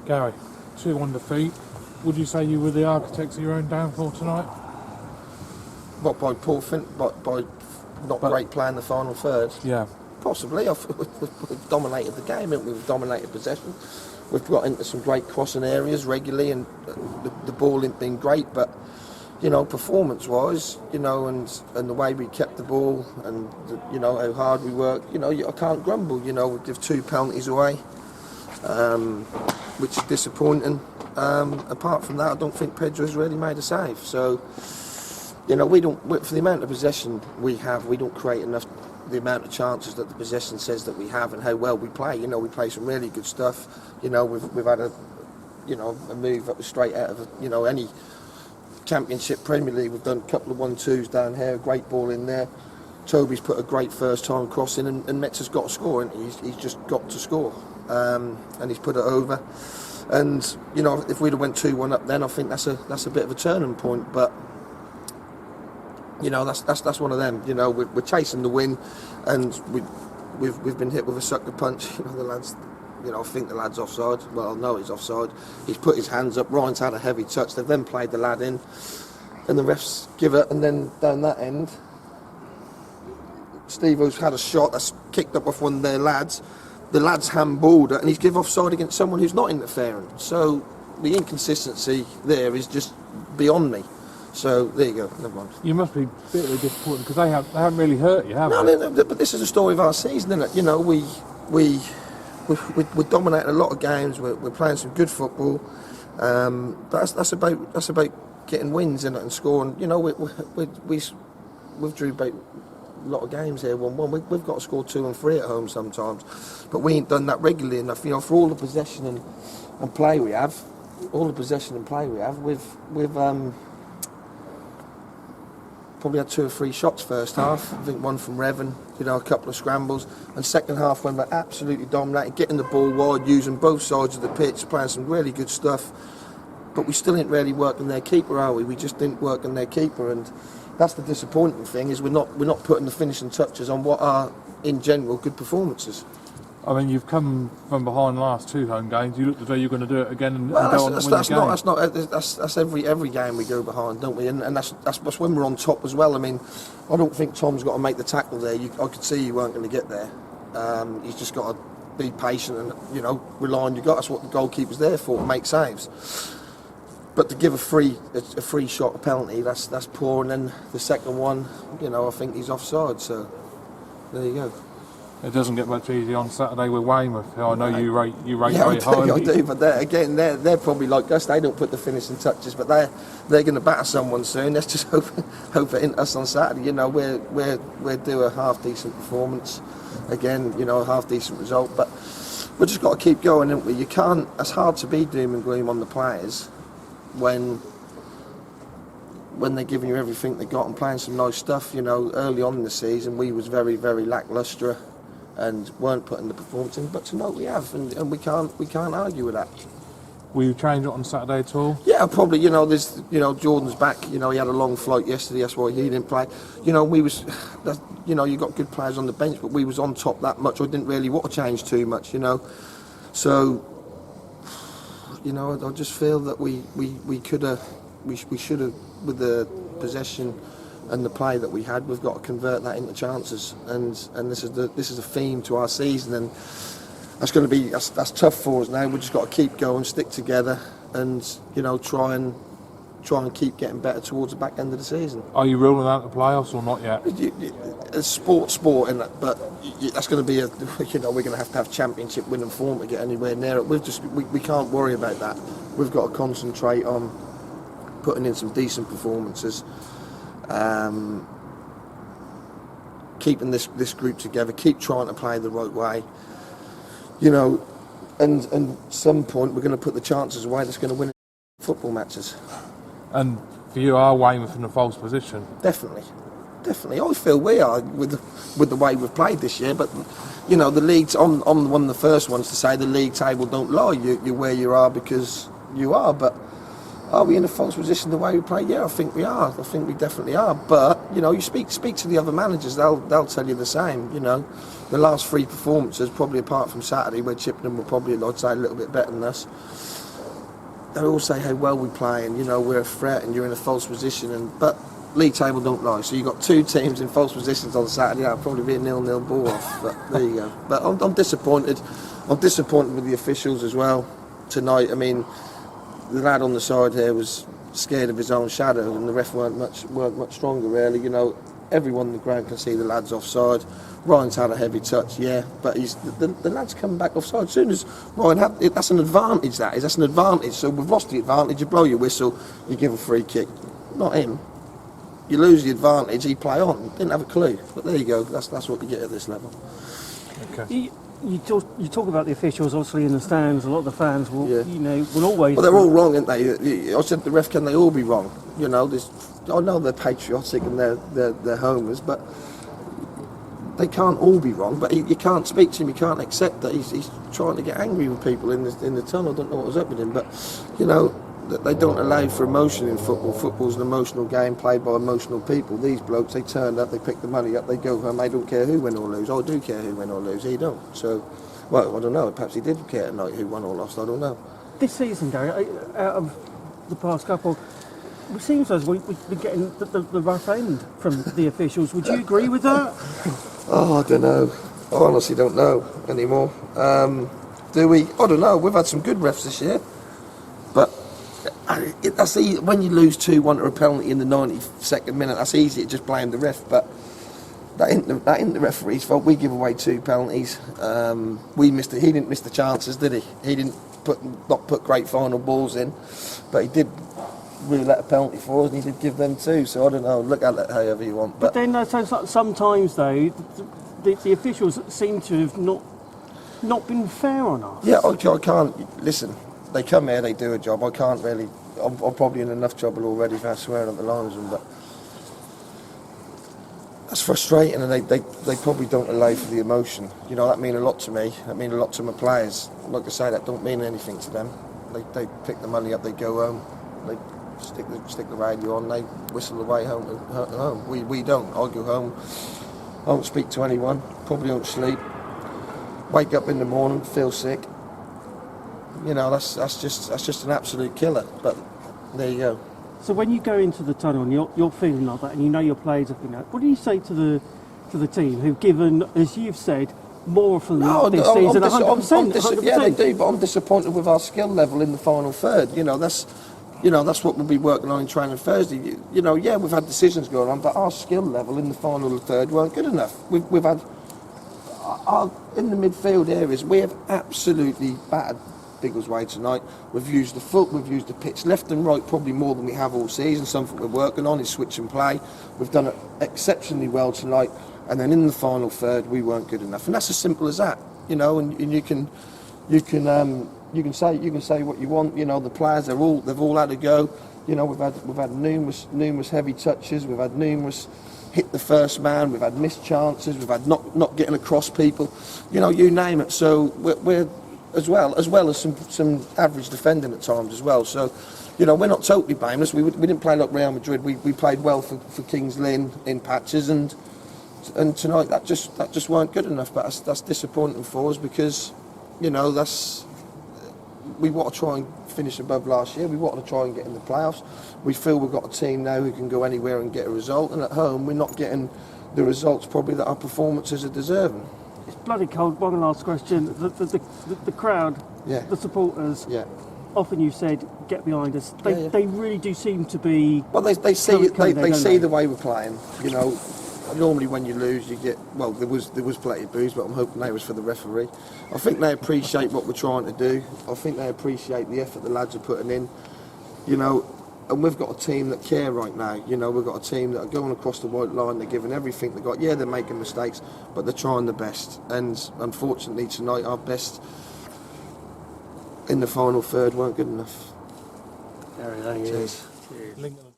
Gary, 2-1 defeat. Would you say you were the architects of your own downfall tonight? What, by poor by not great play in the final third? Yeah. Possibly. We've dominated the game, and we've dominated possession. We've got into some great crossing areas regularly, and the ball ain't been great, but performance-wise, and the way we kept the ball, and how hard we worked, I can't grumble. We give 2 penalties away, which is disappointing. Apart from that, I don't think Pedro's really made a save. So, we don't, for the amount of possession we have, we don't create enough. The amount of chances that the possession says that we have, and how well we play. We play some really good stuff. We've had a move that was straight out of any Championship, Premier League. We've done a couple of 1-2s down here, a great ball in there. Toby's put a great first time crossing, and Metz has got to score, and he's just got to score, and he's put it over. And if we'd have went 2-1 up, then I think that's a bit of a turning point. But that's one of them. We're chasing the win, and we've been hit with a sucker punch. The lads. I think the lad's offside. Well, I know he's offside. He's put his hands up. Ryan's had a heavy touch. They've then played the lad in, and the refs give it. And then down that end, Steve-O's had a shot that's kicked up off one of their lads. The lad's handballed it, and he's give offside against someone who's not interfering. So the inconsistency there is just beyond me. So there you go. Never mind. You must be bitterly disappointed because they haven't really hurt you, have they? No, but this is a story of our season, isn't it? We're dominating a lot of games. We're playing some good football, but that's about getting wins in it and scoring. We've drew about a lot of games here 1-1. We've got to score 2 and 3 at home sometimes, but we ain't done that regularly enough. For all the possession and play we have, we've probably had 2 or 3 shots first half. I think one from Revan, a couple of scrambles. And second half when we're absolutely dominating, getting the ball wide, using both sides of the pitch, playing some really good stuff. But we still ain't really working their keeper, are we? We just didn't work on their keeper, and that's the disappointing thing, is we're not putting the finishing touches on what are, in general, good performances. I mean, you've come from behind the last 2 home games. You look as though you're going to do it again and go on and win the game. That's every game we go behind, don't we? And that's when we're on top as well. I mean, I don't think Tom's got to make the tackle there. I could see you weren't going to get there. He's just got to be patient and rely on your gut. That's what the goalkeeper's there for, to make saves. But to give a free shot, a penalty, that's poor. And then the second one, I think he's offside. So there you go. It doesn't get much easier on Saturday with Weymouth, who I know you rate yeah, very highly. I do, but they're probably like us. They don't put the finishing touches, but they're going to batter someone soon. Let's just hope it ain't us on Saturday. We're do a half decent performance again. A half decent result, but we've just got to keep going, haven't we? You can't. It's hard to be doom and gloom on the players when they're giving you everything they got and playing some nice stuff. Early on in the season, we was very, very lacklustre and weren't putting the performance in, but tonight we have, and we can't argue with that. Will you change it on Saturday at all? Yeah, probably. There's Jordan's back. He had a long flight yesterday. That's why he didn't play. You got good players on the bench, but we was on top that much. I didn't really want to change too much. So I just feel that we should have, with the possession and the play that we had, we've got to convert that into chances, and this is a theme to our season, and that's tough for us now. We've just got to keep going, stick together, and try and keep getting better towards the back end of the season. Are you ruling out the playoffs or not yet? It's sport, isn't it? But that's going to be we're going to have championship winning form to get anywhere near it. We can't worry about that. We've got to concentrate on putting in some decent performances. Keeping this group together, keep trying to play the right way, and some point we're going to put the chances away that's going to win football matches. And for you, are Weymouth in a false position? Definitely. I feel we are with the way we've played this year, but the league's on one of the first ones to say the league table don't lie. You're where you are because you are, but Are we in a false position the way we play? Yeah, I think we are. I think we definitely are. But you know, you speak to the other managers, they'll tell you the same. You know, the last 3 performances, probably apart from Saturday, where Chippenham were probably, I'd say, a little bit better than us. They all say how well we play, and you know we're a threat, and you're in a false position. But league table don't lie. So you've got 2 teams in false positions on Saturday. That'll probably be a 0-0 ball off. But there you go. But I'm disappointed. I'm disappointed with the officials as well tonight. I mean, the lad on the side here was scared of his own shadow, and the ref weren't much stronger really. You know, everyone in the ground can see the lad's offside. Ryan's had a heavy touch, yeah, but the lad's coming back offside. As soon as Ryan had it, that's an advantage. That's an advantage. So we've lost the advantage. You blow your whistle, you give a free kick. Not him. You lose the advantage. He play on. Didn't have a clue. But there you go. That's what you get at this level. Okay. You talk about the officials, obviously in the stands. A lot of the fans will, will always. Well, they're all wrong, aren't they? I said the ref, can they all be wrong? You know, I know they're patriotic and they're homers, but they can't all be wrong. But you can't speak to him. You can't accept that he's trying to get angry with people in the tunnel. I don't know what was up with him, but you know, they don't allow for emotion in football. Football's an emotional game played by emotional people. These blokes, they turn up, they pick the money up, they go home. They don't care who win or lose. I do care who win or lose. He don't. So, well, I don't know. Perhaps he did care tonight who won or lost. I don't know. This season, Gary, out of the past couple, it seems as we've been getting the rough end from the officials. Would you agree with that? Oh, I don't know. I honestly don't know anymore. Do we? I don't know. We've had some good refs this year, but that's easy. When you lose 2-1 to a penalty in the 92nd minute, that's easy to just blame the ref. But that ain't the referee's fault. We give away 2 penalties. He didn't miss the chances, did he? He didn't not put great final balls in, but he did really let a penalty for us, and he did give them 2. So I don't know. Look at it however you want. But then sometimes though, the officials seem to have not been fair on us. Yeah, I can't listen. They come here, they do a job. I can't really. I'm probably in enough trouble already for swearing at the linesman, but that's frustrating, and they probably don't allow for the emotion. You know, that mean a lot to me. That mean a lot to my players. Like I say, that don't mean anything to them. They pick the money up, they go home, they stick the radio on, they whistle away home to home. We don't. I go home, I don't speak to anyone, probably don't sleep. Wake up in the morning, feel sick. You know, that's just an absolute killer. But there you go. So when you go into the tunnel and you're feeling like that, and you know your players are feeling that, what do you say to the team who've given, as you've said, more from this season? 100%. Yeah, they do. But I'm disappointed with our skill level in the final third. You know, that's what we'll be working on in training Thursday. You know, yeah, we've had decisions going on, but our skill level in the final third weren't good enough. We've had in the midfield areas, we have absolutely battered Biggleswade tonight. We've used the foot, we've used the pitch left and right probably more than we have all season. Something we're working on is switch and play. We've done it exceptionally well tonight, and then in the final third we weren't good enough. And that's as simple as that, you know. And you can say what you want. You know, the players they've all had a go. You know, we've had numerous heavy touches. We've had numerous hit the first man. We've had missed chances. We've had not getting across people. You know, you name it. So we're as well as some average defending at times as well. So, you know, we're not totally blameless. We didn't play like Real Madrid. We played well for Kings Lynn in patches, and tonight that just weren't good enough. But that's disappointing for us because, you know, we want to try and finish above last year. We want to try and get in the playoffs. We feel we've got a team now who can go anywhere and get a result. And at home, we're not getting the results probably that our performances are deserving. It's bloody cold. One last question. The crowd, the supporters, often you've said, get behind us. They really do seem to be... Well, they see the way we're playing. You know, normally when you lose, you get... Well, there was plenty of boos, but I'm hoping they was for the referee. I think they appreciate what we're trying to do. I think they appreciate the effort the lads are putting in. You know, and we've got a team that care right now. You know, we've got a team that are going across the white line. They're giving everything they got. Yeah, they're making mistakes, but they're trying the best. And unfortunately, tonight our best in the final third weren't good enough. There he is. Cheers. Cheers.